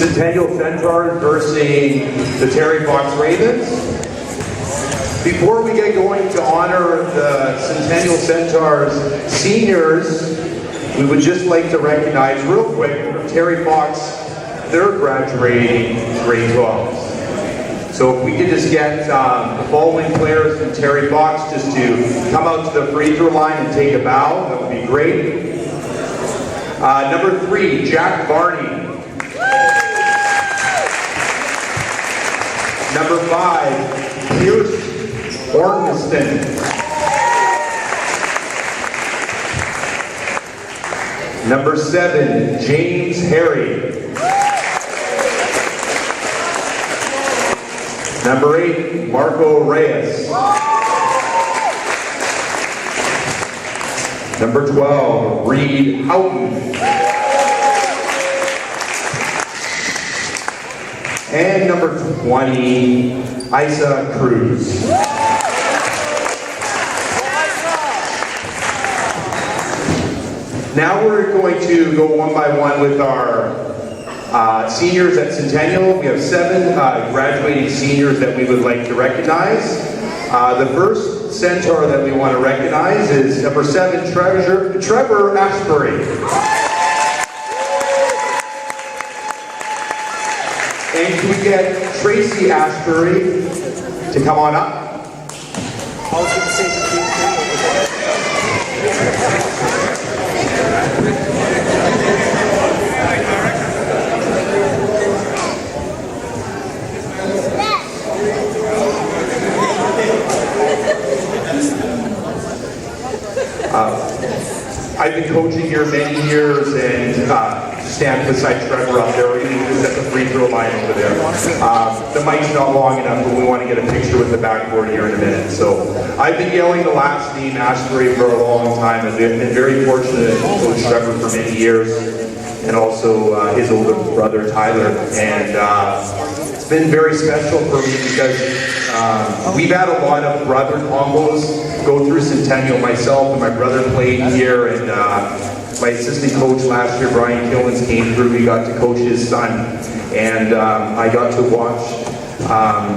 Centennial Centaurs versus the Terry Fox Ravens. Before we get going to honor the Centennial Centaurs seniors, we would just like to recognize real quick Terry Fox, they're graduating grade 12. So if we could just get the following players from Terry Fox just to come out to the free throw line and take a bow, that would be great. Number 3, Jack Barney. Number 5, Pierce Ormiston. Number 7, James Harry. Number 8, Marco Reyes. Number 12, Reed Houghton. And number 20, Isa Cruz. Now we're going to go one by one with our seniors at Centennial. We have 7 graduating seniors that we would like to recognize. The first Centaur that we want to recognize is number 7, Trevor Ashbury. And can we get Tracy Ashbury to come on up? I was going to say I've been coaching here many years and stand beside Trevor up there, even at the free throw line over there. The mic's not long enough, but we want to get a picture with the backboard here in a minute. So I've been yelling the last name, Ashbury, for a long time. I've been very fortunate to coach Trevor for many years, and also his older brother, Tyler. And it's been very special for me because we've had a lot of brother combos go through Centennial. Myself and my brother played here, and my assistant coach last year, Brian Killens, came through. We got to coach his son, and I got to watch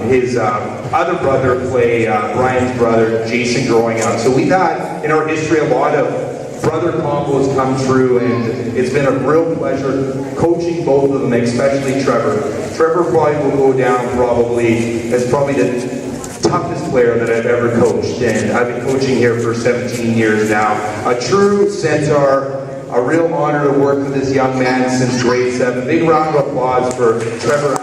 his other brother play, Brian's brother, Jason, growing up. So we've had, in our history, a lot of brother combos come through, and it's been a real pleasure coaching both of them, especially Trevor. Trevor probably will go down as probably the toughest player that I've ever coached, and I've been coaching here for 17 years now. A true Centaur, a real honor to work with this young man since grade 7. Big round of applause for Trevor.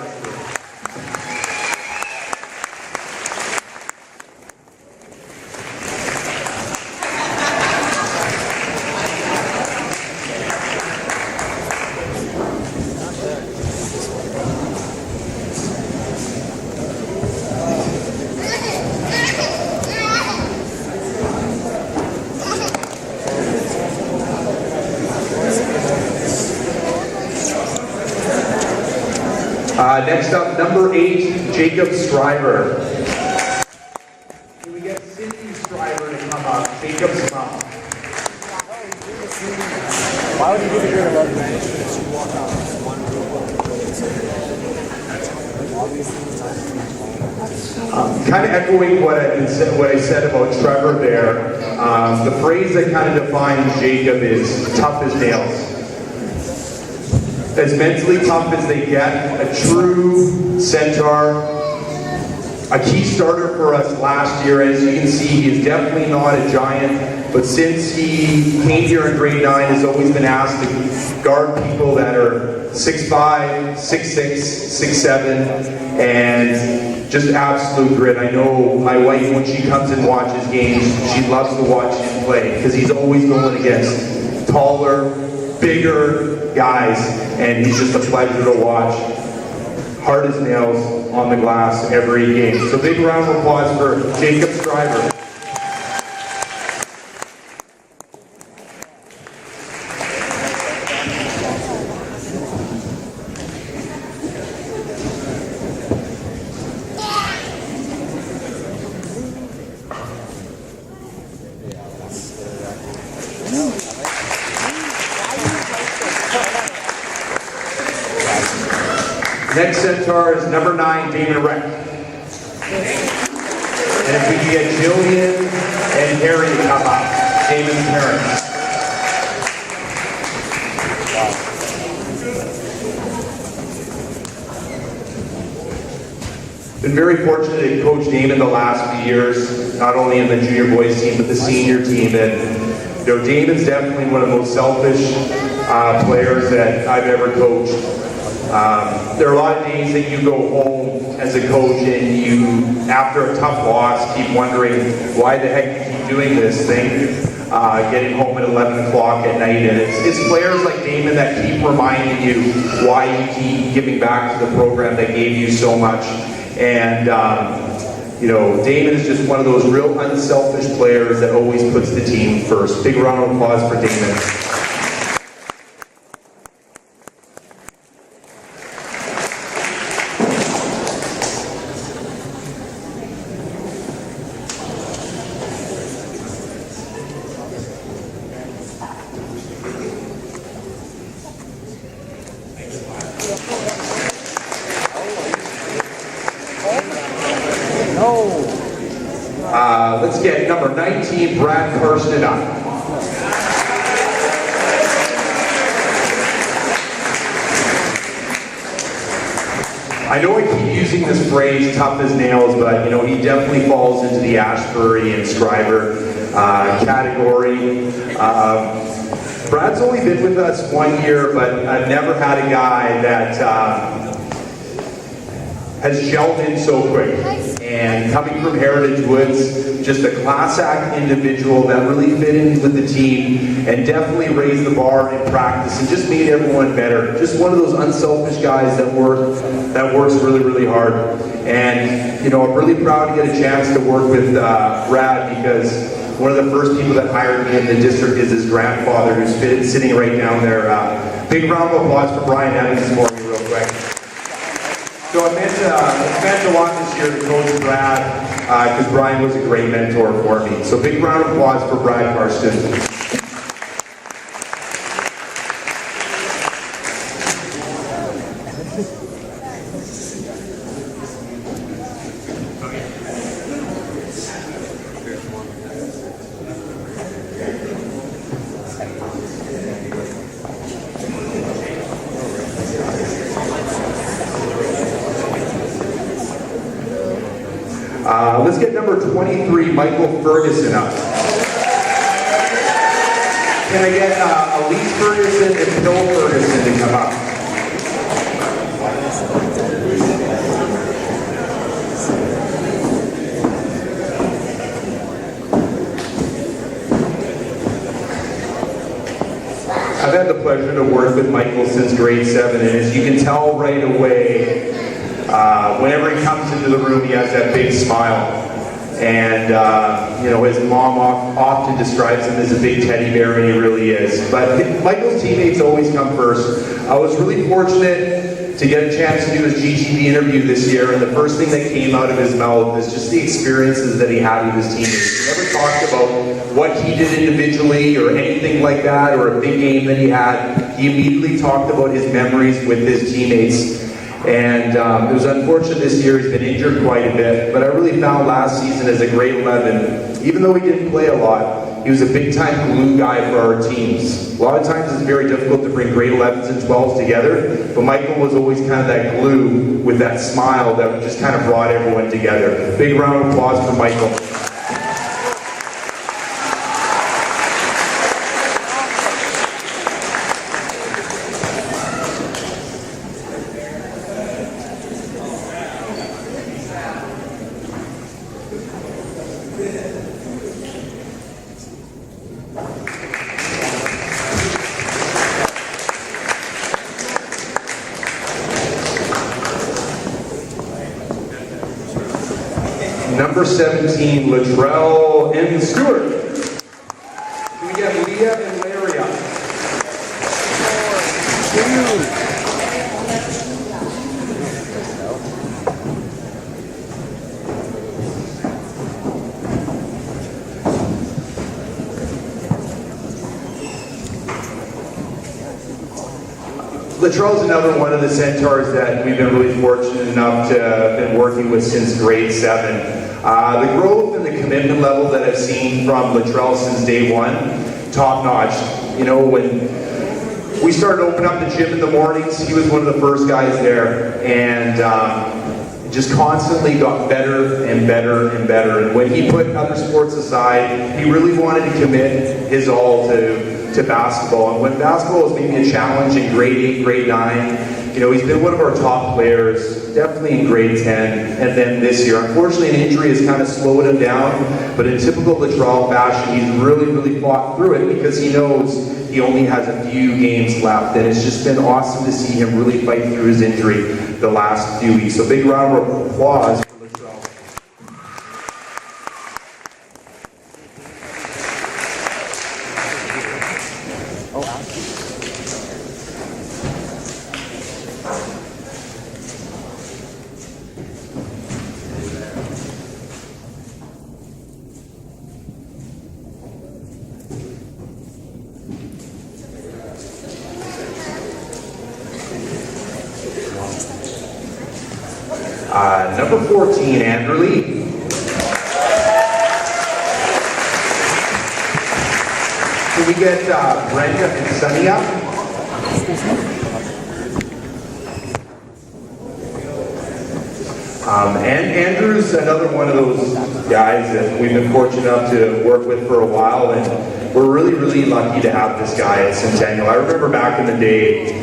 Next up, number 8, Jacob Stryver. Can we get Cindy Stryver to come up? Jacob's mom. why would you give a girl 11 minutes? She walk out one kind of echoing what I said about Trevor there. The phrase that kind of defines Jacob is tough as nails. As mentally tough as they get, a true Centaur, a key starter for us last year. As you can see, he is definitely not a giant, but since he came here in grade 9, has always been asked to guard people that are 6'5", 6'6", 6'7", and just absolute grit. I know my wife, when she comes and watches games, she loves to watch him play because he's always going against taller, bigger guys, and he's just a pleasure to watch. Hard as nails on the glass every game. So big round of applause for Jacob Stryver. Next centaur is number 9, Damon Reck. And if we can get Jillian and Harry to come up, Damon's parents. Been very fortunate to coach Damon the last few years, not only in the junior boys team, but the senior team. And Damon's definitely one of the most selfish players that I've ever coached. There are a lot of days that you go home as a coach and you, after a tough loss, keep wondering why the heck you keep doing this thing, getting home at 11 o'clock at night. And it's players like Damon that keep reminding you why you keep giving back to the program that gave you so much. And Damon is just one of those real unselfish players that always puts the team first. Big round of applause for Damon. Let's get number 19, Brad Karsten up. I know I keep using this phrase, tough as nails, but he definitely falls into the Ashbury and Scriber category. Brad's only been with us 1 year, but I've never had a guy that has gelled in so quick. And coming from Heritage Woods, just a class act individual that really fit in with the team and definitely raised the bar in practice and just made everyone better. Just one of those unselfish guys that works really, really hard. And I'm really proud to get a chance to work with Brad, because one of the first people that hired me in the district is his grandfather, who's sitting right down there. Big round of applause for Brian Evans this morning, real quick. So it meant a lot this year to coach Brad, because Brian was a great mentor for me. So big round of applause for Brad Karsten. Let's get number 23, Michael Ferguson up. Can I get Elise Ferguson and Bill Ferguson to come up? I've had the pleasure to work with Michael since grade 7, and as you can tell right away, whenever he comes into the room, he has that big smile. And, his mom often describes him as a big teddy bear, and he really is. But Michael's teammates always come first. I was really fortunate to get a chance to do his GTV interview this year, and the first thing that came out of his mouth is just the experiences that he had with his teammates. He never talked about what he did individually or anything like that, or a big game that he had. He immediately talked about his memories with his teammates. And it was unfortunate this year, he's been injured quite a bit, but I really found last season as a grade 11, even though he didn't play a lot, he was a big-time glue guy for our teams. A lot of times it's very difficult to bring grade 11s and 12s together, but Michael was always kind of that glue with that smile that just kind of brought everyone together. Big round of applause for Michael. Number 17, Latrell and Stewart. Can we get Leah and Larry up? Latrell's another one of the Centaurs that we've been really fortunate enough to have been working with since grade 7. The growth and the commitment level that I've seen from Latrell since day one, top notch. You know, when we started opening up the gym in the mornings, he was one of the first guys there, and just constantly got better and better and better. And when he put other sports aside, he really wanted to commit his all to basketball. And when basketball was maybe a challenge in grade 8, grade 9, you know, he's been one of our top players, definitely in grade 10, and then this year. Unfortunately, an injury has kind of slowed him down, but in typical Latrell fashion, he's really fought through it because he knows he only has a few games left, and it's just been awesome to see him really fight through his injury the last few weeks. So big round of applause for Latrell. Number 14, Andrew Lee. Can we get Brenda and Sunny up? And Andrew's another one of those guys that we've been fortunate enough to work with for a while, and we're really lucky to have this guy at Centennial. I remember back in the day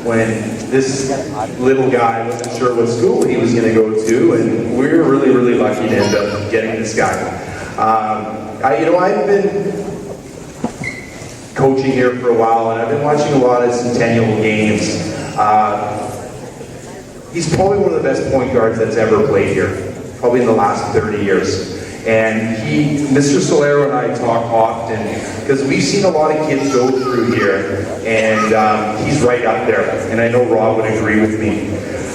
when this little guy wasn't sure what school he was going to go to, and we were really lucky to end up getting this guy. I've been coaching here for a while, and I've been watching a lot of Centennial games. He's probably one of the best point guards that's ever played here, probably in the last 30 years. And Mr. Solero and I talk often, because we've seen a lot of kids go through here, and he's right up there, and I know Rob would agree with me.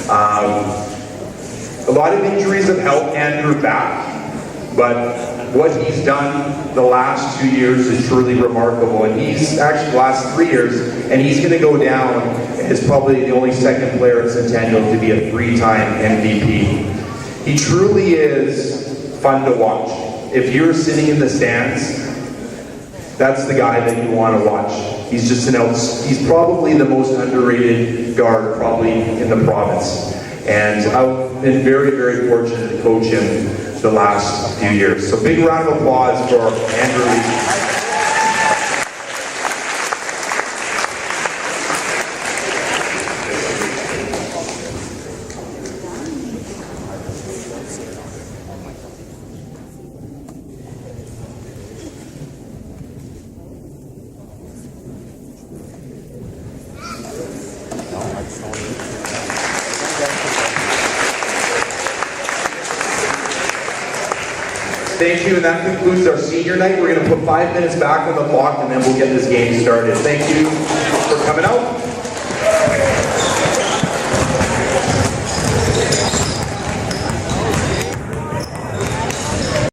A lot of injuries have held Andrew back, but what he's done the last 2 years is truly remarkable, and he's actually the last 3 years, and he's going to go down as probably the only second player at Centennial to be a 3-time MVP. He truly is fun to watch. If you're sitting in the stands, that's the guy that you want to watch. He's just he's probably the most underrated guard probably in the province. And I've been very fortunate to coach him the last few years. So big round of applause for Andrew Lee. Thank you, and that concludes our senior night. We're going to put 5 minutes back on the clock, and then we'll get this game started. Thank you for coming out.